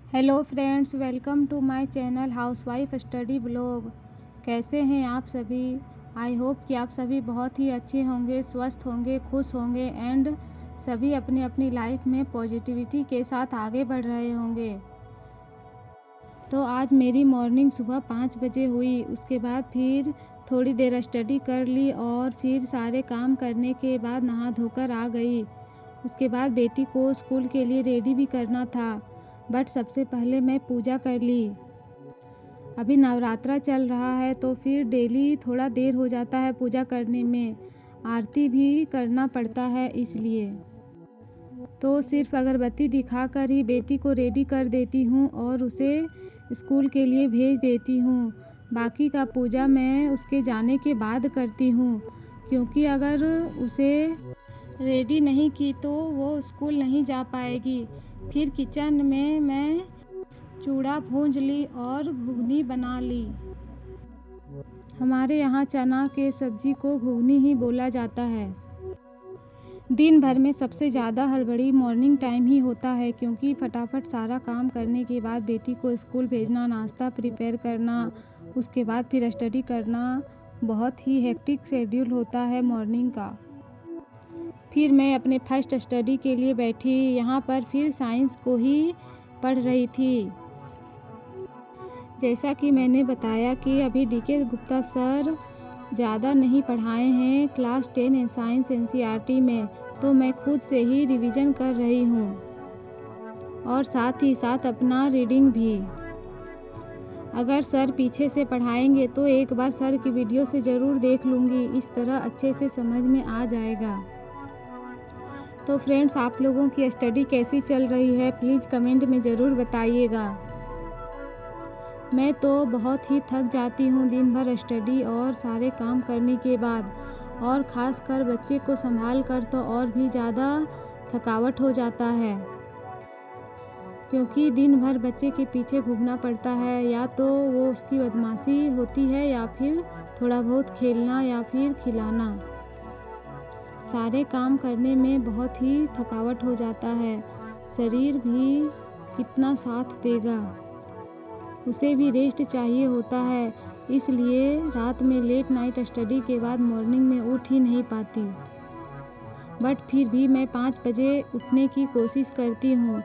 Hello friends, welcome to my channel housewife study blog. कैसे हैं आप सभी? आई होप कि आप सभी बहुत ही अच्छे होंगे, स्वस्थ होंगे, खुश होंगे एंड सभी अपनी अपनी लाइफ में पॉजिटिविटी के साथ आगे बढ़ रहे होंगे। तो आज मेरी मॉर्निंग सुबह 5 बजे हुई। उसके बाद फिर थोड़ी देर स्टडी कर ली और फिर सारे काम करने के बाद नहा धोकर आ गई। उसके बाद बेटी को स्कूल के लिए रेडी भी करना था, बट सबसे पहले मैं पूजा कर ली। अभी नवरात्रा चल रहा है तो फिर डेली थोड़ा देर हो जाता है पूजा करने में, आरती भी करना पड़ता है, इसलिए तो सिर्फ अगरबत्ती दिखाकर ही बेटी को रेडी कर देती हूँ और उसे स्कूल के लिए भेज देती हूँ। बाकी का पूजा मैं उसके जाने के बाद करती हूँ, क्योंकि अगर उसे रेडी नहीं की तो वो स्कूल नहीं जा पाएगी। फिर किचन में मैं चूड़ा भूंज ली और घुगनी बना ली। हमारे यहाँ चना के सब्जी को घुगनी ही बोला जाता है। दिन भर में सबसे ज़्यादा हड़बड़ी मॉर्निंग टाइम ही होता है, क्योंकि फटाफट सारा काम करने के बाद बेटी को स्कूल भेजना, नाश्ता प्रिपेयर करना, उसके बाद फिर स्टडी करना, बहुत ही हेक्टिक शेड्यूल होता है मॉर्निंग का। फिर मैं अपने फर्स्ट स्टडी के लिए बैठी। यहाँ पर फिर साइंस को ही पढ़ रही थी। जैसा कि मैंने बताया कि अभी डीके गुप्ता सर ज़्यादा नहीं पढ़ाए हैं क्लास 10 साइंस एनसीईआरटी में, तो मैं खुद से ही रिवीजन कर रही हूँ और साथ ही साथ अपना रीडिंग भी। अगर सर पीछे से पढ़ाएंगे तो एक बार सर की वीडियो से ज़रूर देख लूँगी, इस तरह अच्छे से समझ में आ जाएगा। तो फ्रेंड्स, आप लोगों की स्टडी कैसी चल रही है प्लीज़ कमेंट में ज़रूर बताइएगा। मैं तो बहुत ही थक जाती हूँ दिन भर स्टडी और सारे काम करने के बाद, और ख़ासकर बच्चे को संभाल कर तो और भी ज़्यादा थकावट हो जाता है, क्योंकि दिन भर बच्चे के पीछे घूमना पड़ता है। या तो वो उसकी बदमाशी होती है या फिर थोड़ा बहुत खेलना या फिर खिलाना। सारे काम करने में बहुत ही थकावट हो जाता है। शरीर भी कितना साथ देगा, उसे भी रेस्ट चाहिए होता है, इसलिए रात में लेट नाइट स्टडी के बाद मॉर्निंग में उठ ही नहीं पाती। बट फिर भी मैं 5 बजे उठने की कोशिश करती हूँ।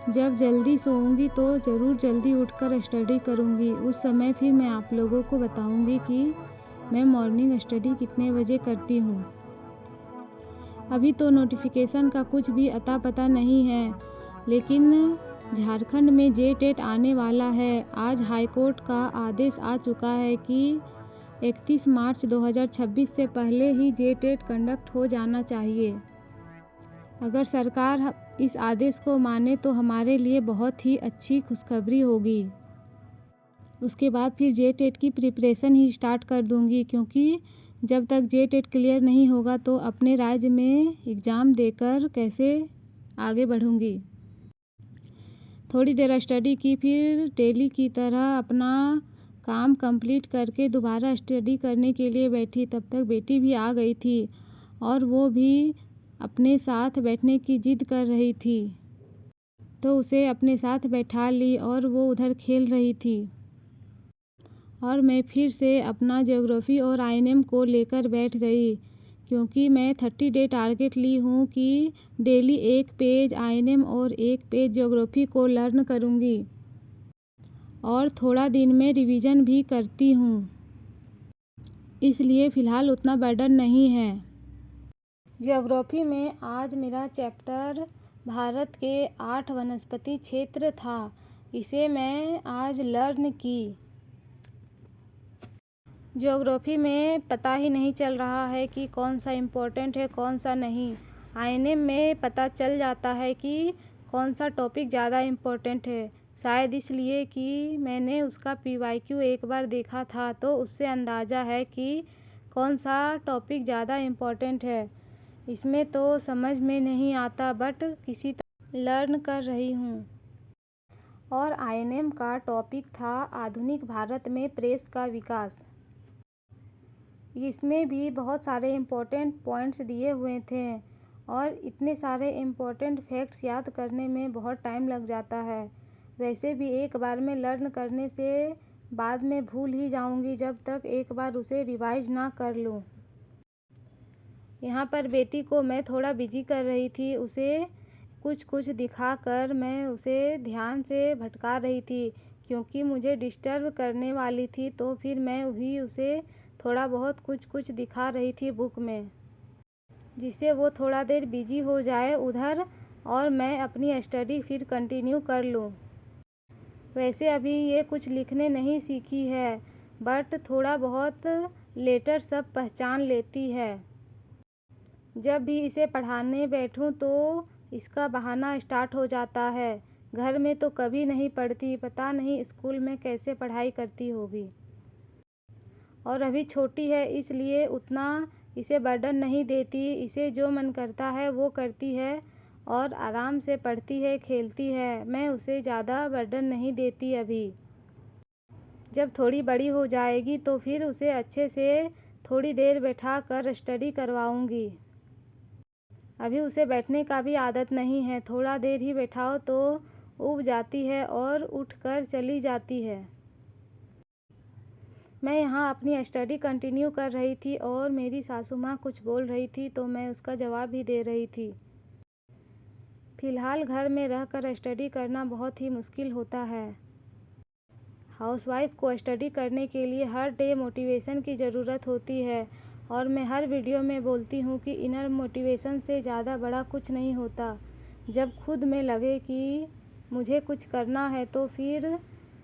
जब जल्दी सोऊंगी तो ज़रूर जल्दी उठकर स्टडी करूँगी। उस समय फिर मैं आप लोगों को बताऊँगी कि मैं मॉर्निंग स्टडी कितने बजे करती हूँ। अभी तो नोटिफिकेशन का कुछ भी अता पता नहीं है, लेकिन झारखंड में जे-टेट आने वाला है। आज हाईकोर्ट का आदेश आ चुका है कि 31 मार्च 2026 से पहले ही जे-टेट कंडक्ट हो जाना चाहिए। अगर सरकार इस आदेश को माने तो हमारे लिए बहुत ही अच्छी खुशखबरी होगी। उसके बाद फिर जे-टेट की प्रिपरेशन ही स्टार्ट कर दूंगी, क्योंकि जब तक जे-टेट क्लियर नहीं होगा तो अपने राज्य में एग्ज़ाम देकर कैसे आगे बढ़ूंगी। थोड़ी देर स्टडी की, फिर डेली की तरह अपना काम कंप्लीट करके दोबारा स्टडी करने के लिए बैठी। तब तक बेटी भी आ गई थी और वो भी अपने साथ बैठने की जिद कर रही थी, तो उसे अपने साथ बैठा ली और वो उधर खेल रही थी। और मैं फिर से अपना ज्योग्राफी और आईएनएम को लेकर बैठ गई, क्योंकि मैं 30 डे टारगेट ली हूँ कि डेली 1 पेज आईएनएम और 1 पेज ज्योग्राफी को लर्न करूँगी, और थोड़ा दिन में रिवीजन भी करती हूँ, इसलिए फ़िलहाल उतना बर्डन नहीं है। ज्योग्राफी में आज मेरा चैप्टर भारत के 8 वनस्पति क्षेत्र था, इसे मैं आज लर्न की। ज्योग्राफी में पता ही नहीं चल रहा है कि कौन सा इम्पोर्टेंट है कौन सा नहीं। आईएनएम में पता चल जाता है कि कौन सा टॉपिक ज़्यादा इम्पोर्टेंट है, शायद इसलिए कि मैंने उसका पीवाईक्यू एक बार देखा था, तो उससे अंदाज़ा है कि कौन सा टॉपिक ज़्यादा इम्पोर्टेंट है। इसमें तो समझ में नहीं आता, बट किसी तरह लर्न कर रही हूँ। और आईएनएम का टॉपिक था आधुनिक भारत में प्रेस का विकास। इसमें भी बहुत सारे इम्पोर्टेंट पॉइंट्स दिए हुए थे, और इतने सारे इम्पोर्टेंट फैक्ट्स याद करने में बहुत टाइम लग जाता है। वैसे भी एक बार में लर्न करने से बाद में भूल ही जाऊंगी जब तक एक बार उसे रिवाइज ना कर लूँ। यहाँ पर बेटी को मैं थोड़ा बिजी कर रही थी। उसे कुछ कुछ दिखाकर मैं उसे ध्यान से भटका रही थी क्योंकि मुझे डिस्टर्ब करने वाली थी, तो फिर मैं भी उसे थोड़ा बहुत कुछ कुछ दिखा रही थी बुक में, जिससे वो थोड़ा देर बिजी हो जाए उधर और मैं अपनी स्टडी फिर कंटिन्यू कर लूँ। वैसे अभी ये कुछ लिखने नहीं सीखी है, बट थोड़ा बहुत लेटर सब पहचान लेती है। जब भी इसे पढ़ाने बैठूं तो इसका बहाना स्टार्ट हो जाता है। घर में तो कभी नहीं पढ़ती, पता नहीं स्कूल में कैसे पढ़ाई करती होगी। और अभी छोटी है इसलिए उतना इसे बर्डन नहीं देती। इसे जो मन करता है वो करती है और आराम से पढ़ती है, खेलती है। मैं उसे ज़्यादा बर्डन नहीं देती अभी। जब थोड़ी बड़ी हो जाएगी तो फिर उसे अच्छे से थोड़ी देर बैठा कर स्टडी करवाऊँगी। अभी उसे बैठने का भी आदत नहीं है, थोड़ा देर ही बैठाओ तो ऊब जाती है और उठकर चली जाती है। मैं यहाँ अपनी स्टडी कंटिन्यू कर रही थी और मेरी सासू माँ कुछ बोल रही थी तो मैं उसका जवाब भी दे रही थी। फ़िलहाल घर में रहकर स्टडी करना बहुत ही मुश्किल होता है। हाउसवाइफ को स्टडी करने के लिए हर डे मोटिवेशन की ज़रूरत होती है और मैं हर वीडियो में बोलती हूँ कि इनर मोटिवेशन से ज़्यादा बड़ा कुछ नहीं होता। जब खुद में लगे कि मुझे कुछ करना है तो फिर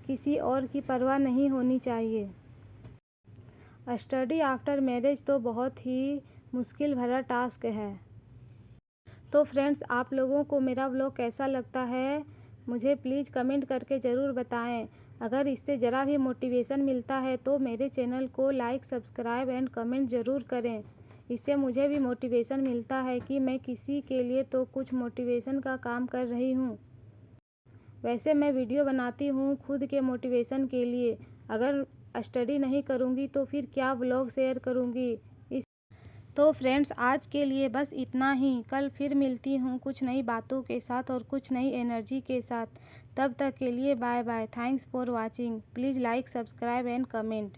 किसी और की परवाह नहीं होनी चाहिए। स्टडी आफ्टर मैरिज तो बहुत ही मुश्किल भरा टास्क है। तो फ्रेंड्स, आप लोगों को मेरा व्लॉग कैसा लगता है मुझे प्लीज़ कमेंट करके ज़रूर बताएं। अगर इससे ज़रा भी मोटिवेशन मिलता है तो मेरे चैनल को लाइक, सब्सक्राइब एंड कमेंट ज़रूर करें। इससे मुझे भी मोटिवेशन मिलता है कि मैं किसी के लिए तो कुछ मोटिवेशन का काम कर रही हूँ। वैसे मैं वीडियो बनाती हूँ खुद के मोटिवेशन के लिए। अगर स्टडी नहीं करूँगी तो फिर क्या व्लॉग शेयर करूँगी। तो फ्रेंड्स, आज के लिए बस इतना ही। कल फिर मिलती हूँ कुछ नई बातों के साथ और कुछ नई एनर्जी के साथ। तब तक के लिए bye bye. Thanks for watching. Please like, subscribe and comment.